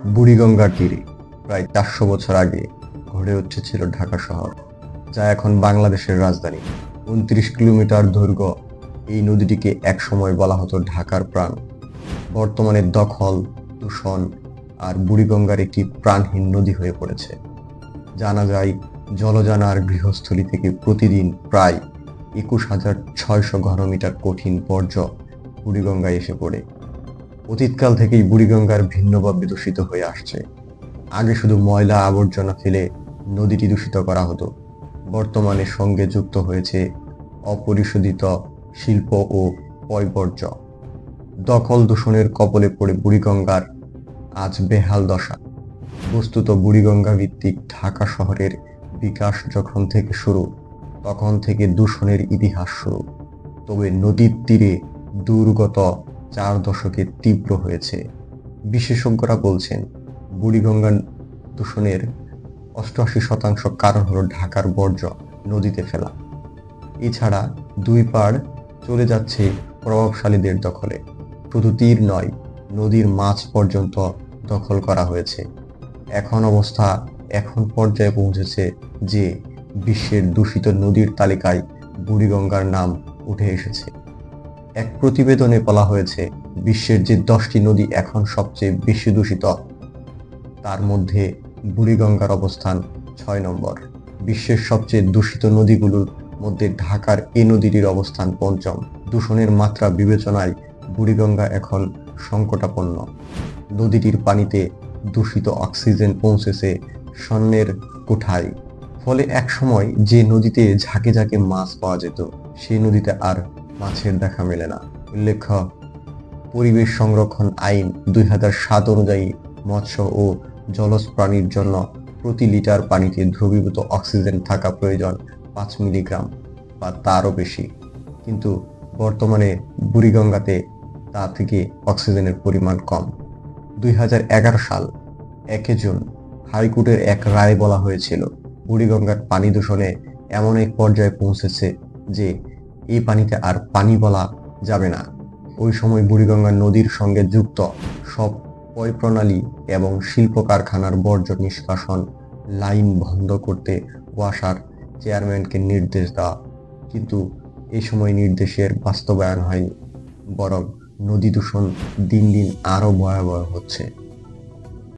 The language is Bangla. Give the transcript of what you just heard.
বুড়িগঙ্গার তীরে প্রায় ৪০০ বছর আগে গড়ে উঠেছিল ঢাকা শহর, যা এখন বাংলাদেশের রাজধানী। ২৯ কিলোমিটার দৈর্ঘ্য এই নদীটিকে একসময় বলা হতো ঢাকার প্রাণ। বর্তমানে দখল, দূষণ আর বুড়িগঙ্গার একটি প্রাণহীন নদী হয়ে পড়েছে। জানা যায়, জলযান আর গৃহস্থলী থেকে প্রতিদিন প্রায় ২১,৬০০ ঘনমিটার কঠিন বর্জ্য বুড়িগঙ্গায় এসে পড়ে। অতীতকাল থেকেই বুড়িগঙ্গার ভিন্নভাবে দূষিত হয়ে আসছে। আগে শুধু ময়লা আবর্জনা ফেলে নদীটি দূষিত করা হতো। বর্তমানে সঙ্গে যুক্ত হয়েছে অপরিশোধিত শিল্প ও পয়ঃবর্জ্য। দখল দূষণের কবলে পড়ে বুড়িগঙ্গার আজ বেহাল দশা। বস্তুত বুড়িগঙ্গা ভিত্তিক ঢাকা শহরের বিকাশ যখন থেকে শুরু, তখন থেকে দূষণের ইতিহাস শুরু। তবে নদীর তীরে দুর্গত ৪ দশকে তীব্র হয়েছে। বিশেষজ্ঞরা বলছেন, বুড়িগঙ্গা দূষণের ৮৮% কারণ হলো ঢাকার বর্জ্য নদীতে ফেলা। এছাড়া দুই পাড় চলে যাচ্ছে প্রভাবশালীদের দখলে। শুধু তীর নয়, নদীর মাছ পর্যন্ত দখল করা হয়েছে। এখন পর্যায়ে পৌঁছেছে যে বিশ্বের দূষিত নদীর তালিকায় বুড়িগঙ্গার নাম উঠে এসেছে। এক প্রতিবেদনে বলা হয়েছে, বিশ্বের যে 10টি নদী এখন সবচেয়ে বেশি দূষিত, তার মধ্যে বুড়িগঙ্গার অবস্থান 6 নম্বর। বিশ্বের সবচেয়ে দূষিত নদীগুলোর মধ্যে ঢাকার এই নদীটির অবস্থান 5ম। দূষণের মাত্রা বিবেচনায় বুড়িগঙ্গা এখন সংকটাপন্ন। নদীটির পানিতে দূষিত অক্সিজেন পৌঁছেছে স্বর্ণের কোঠায়। ফলে একসময় যে নদীতে ঝাঁকে ঝাঁকে মাছ পাওয়া যেত, সেই নদীতে আর মাছের দেখা মেলে না। উল্লেখ্য, পরিবেশ সংরক্ষণ আইন ২০০৭ অনুযায়ী মৎস্য ও জলজ প্রাণীর জন্য প্রতি লিটার পানিতে দ্রবীভূত অক্সিজেন থাকা প্রয়োজন ৫ মিলিগ্রাম বা তারও বেশি। কিন্তু বর্তমানে বুড়িগঙ্গাতে তা থেকে অক্সিজেনের পরিমাণ কম। ২০১১ সাল ১ জুন হাইকোর্টের এক রায়ে বলা হয়েছিল, বুড়িগঙ্গার পানি দূষণে এমন এক পর্যায়ে পৌঁছেছে যে এই পানিতে আর পানি বলা যাবে না। ওই সময় বুড়িগঙ্গা নদীর সঙ্গে যুক্ত সব পয়ঃপ্রণালী এবং শিল্প কারখানার বর্জ্য নিষ্কাশন লাইন বন্ধ করতে ওয়াসার চেয়ারম্যানকে নির্দেশ দেওয়া। কিন্তু এই সময় নির্দেশের বাস্তবায়ন হয়নি, বরং নদী দূষণ দিন দিন আরও ভয়াবহ হচ্ছে।